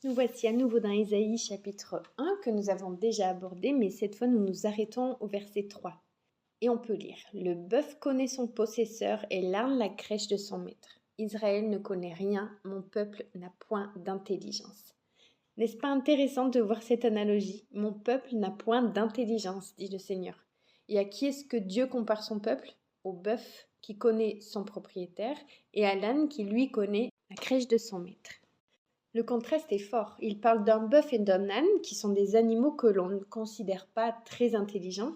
Nous voici à nouveau dans Ésaïe chapitre 1 que nous avons déjà abordé, mais cette fois nous nous arrêtons au verset 3. Et on peut lire « Le bœuf connaît son possesseur et l'âne la crèche de son maître. Israël ne connaît rien, mon peuple n'a point d'intelligence. » N'est-ce pas intéressant de voir cette analogie ? Mon peuple n'a point d'intelligence, dit le Seigneur. Et à qui est-ce que Dieu compare son peuple ? Au bœuf qui connaît son propriétaire et à l'âne qui lui connaît la crèche de son maître. Le contraste est fort. Il parle d'un bœuf et d'un âne qui sont des animaux que l'on ne considère pas très intelligents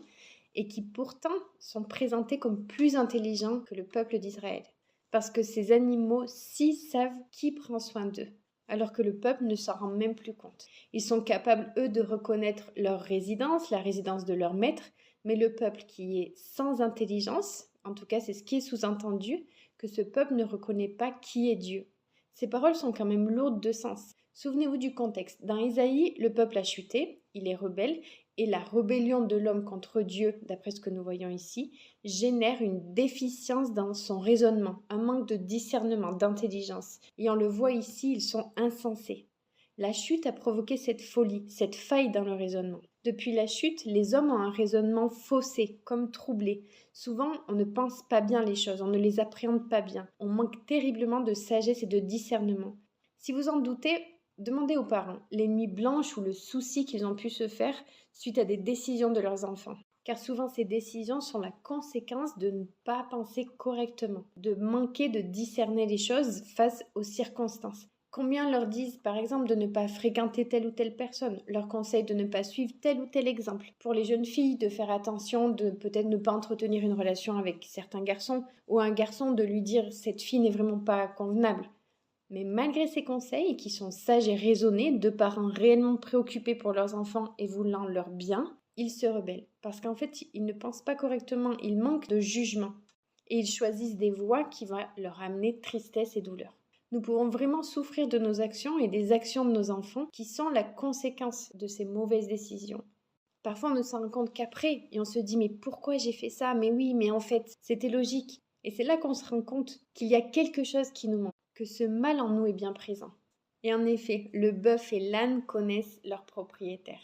et qui pourtant sont présentés comme plus intelligents que le peuple d'Israël. Parce que ces animaux-ci savent qui prend soin d'eux, alors que le peuple ne s'en rend même plus compte. Ils sont capables, eux, de reconnaître leur résidence, la résidence de leur maître, mais le peuple qui est sans intelligence, en tout cas c'est ce qui est sous-entendu, que ce peuple ne reconnaît pas qui est Dieu. Ces paroles sont quand même lourdes de sens. Souvenez-vous du contexte. Dans Ésaïe, le peuple a chuté, il est rebelle, et la rébellion de l'homme contre Dieu, d'après ce que nous voyons ici, génère une déficience dans son raisonnement, un manque de discernement, d'intelligence. Et on le voit ici, ils sont insensés. La chute a provoqué cette folie, cette faille dans le raisonnement. Depuis la chute, les hommes ont un raisonnement faussé, comme troublé. Souvent, on ne pense pas bien les choses, on ne les appréhende pas bien. On manque terriblement de sagesse et de discernement. Si vous en doutez, demandez aux parents les nuits blanches ou le souci qu'ils ont pu se faire suite à des décisions de leurs enfants. Car souvent ces décisions sont la conséquence de ne pas penser correctement, de manquer de discerner les choses face aux circonstances. Combien leur disent par exemple de ne pas fréquenter telle ou telle personne, leur conseillent de ne pas suivre tel ou tel exemple. Pour les jeunes filles, de faire attention, de peut-être ne pas entretenir une relation avec certains garçons, ou un garçon de lui dire cette fille n'est vraiment pas convenable. Mais malgré ces conseils, qui sont sages et raisonnés, de parents réellement préoccupés pour leurs enfants et voulant leur bien, ils se rebellent. Parce qu'en fait, ils ne pensent pas correctement, ils manquent de jugement. Et ils choisissent des voies qui vont leur amener tristesse et douleur. Nous pouvons vraiment souffrir de nos actions et des actions de nos enfants qui sont la conséquence de ces mauvaises décisions. Parfois, on ne s'en rend compte qu'après et on se dit « mais pourquoi j'ai fait ça ? Mais oui, mais en fait, c'était logique. » Et c'est là qu'on se rend compte qu'il y a quelque chose qui nous manque, que ce mal en nous est bien présent. Et en effet, le bœuf et l'âne connaissent leur propriétaire.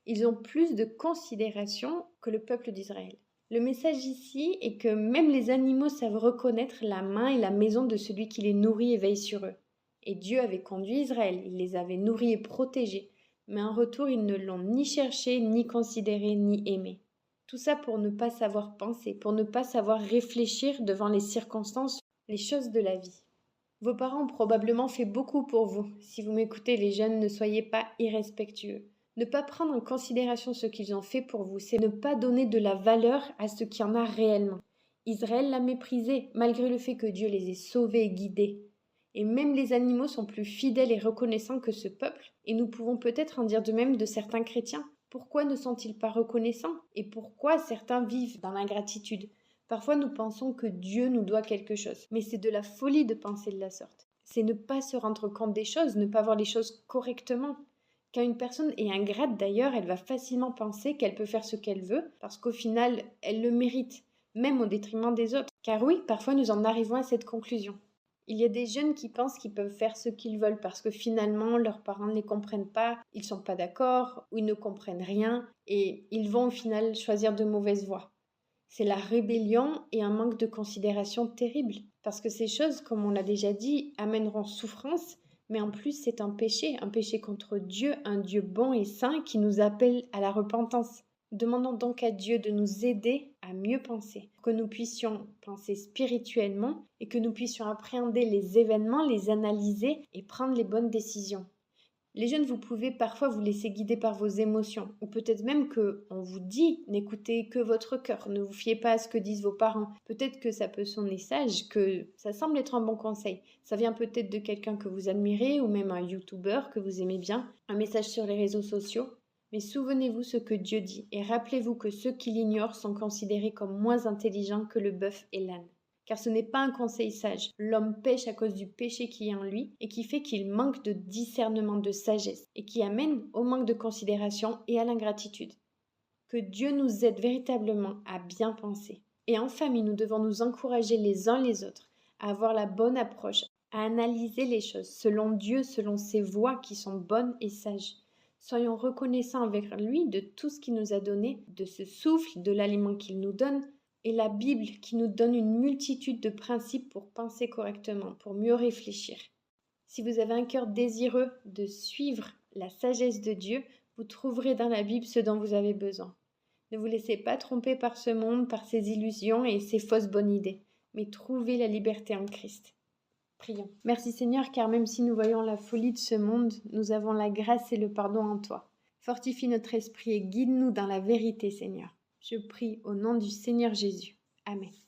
Ils ont plus de considération que le peuple d'Israël. Le message ici est que même les animaux savent reconnaître la main et la maison de celui qui les nourrit et veille sur eux. Et Dieu avait conduit Israël, il les avait nourris et protégés, mais en retour ils ne l'ont ni cherché, ni considéré, ni aimé. Tout ça pour ne pas savoir penser, pour ne pas savoir réfléchir devant les circonstances, les choses de la vie. Vos parents ont probablement fait beaucoup pour vous. Si vous m'écoutez, les jeunes, ne soyez pas irrespectueux. Ne pas prendre en considération ce qu'ils ont fait pour vous, c'est ne pas donner de la valeur à ce qu'il y en a réellement. Israël l'a méprisé, malgré le fait que Dieu les ait sauvés et guidés. Et même les animaux sont plus fidèles et reconnaissants que ce peuple, et nous pouvons peut-être en dire de même de certains chrétiens. Pourquoi ne sont-ils pas reconnaissants ? Et pourquoi certains vivent dans l'ingratitude ? Parfois nous pensons que Dieu nous doit quelque chose, mais c'est de la folie de penser de la sorte. C'est ne pas se rendre compte des choses, ne pas voir les choses correctement. Quand une personne est ingrate d'ailleurs, elle va facilement penser qu'elle peut faire ce qu'elle veut, parce qu'au final, elle le mérite, même au détriment des autres. Car oui, parfois nous en arrivons à cette conclusion. Il y a des jeunes qui pensent qu'ils peuvent faire ce qu'ils veulent parce que finalement leurs parents ne les comprennent pas, ils ne sont pas d'accord, ou ils ne comprennent rien, et ils vont au final choisir de mauvaises voies. C'est la rébellion et un manque de considération terrible, parce que ces choses, comme on l'a déjà dit, amèneront souffrance, mais en plus c'est un péché contre Dieu, un Dieu bon et saint qui nous appelle à la repentance. Demandons donc à Dieu de nous aider à mieux penser, que nous puissions penser spirituellement et que nous puissions appréhender les événements, les analyser et prendre les bonnes décisions. Les jeunes, vous pouvez parfois vous laisser guider par vos émotions, ou peut-être même qu'on vous dit n'écoutez que votre cœur, ne vous fiez pas à ce que disent vos parents. Peut-être que ça peut sonner sage, que ça semble être un bon conseil. Ça vient peut-être de quelqu'un que vous admirez, ou même un youtubeur que vous aimez bien, un message sur les réseaux sociaux. Mais souvenez-vous ce que Dieu dit, et rappelez-vous que ceux qui l'ignorent sont considérés comme moins intelligents que le bœuf et l'âne. Car ce n'est pas un conseil sage. L'homme pêche à cause du péché qui est en lui et qui fait qu'il manque de discernement, de sagesse et qui amène au manque de considération et à l'ingratitude. Que Dieu nous aide véritablement à bien penser. Et en famille, nous devons nous encourager les uns les autres à avoir la bonne approche, à analyser les choses selon Dieu, selon ses voies qui sont bonnes et sages. Soyons reconnaissants avec lui de tout ce qu'il nous a donné, de ce souffle, de l'aliment qu'il nous donne, et la Bible qui nous donne une multitude de principes pour penser correctement, pour mieux réfléchir. Si vous avez un cœur désireux de suivre la sagesse de Dieu, vous trouverez dans la Bible ce dont vous avez besoin. Ne vous laissez pas tromper par ce monde, par ses illusions et ses fausses bonnes idées, mais trouvez la liberté en Christ. Prions. Merci Seigneur, car même si nous voyons la folie de ce monde, nous avons la grâce et le pardon en toi. Fortifie notre esprit et guide-nous dans la vérité, Seigneur. Je prie au nom du Seigneur Jésus. Amen.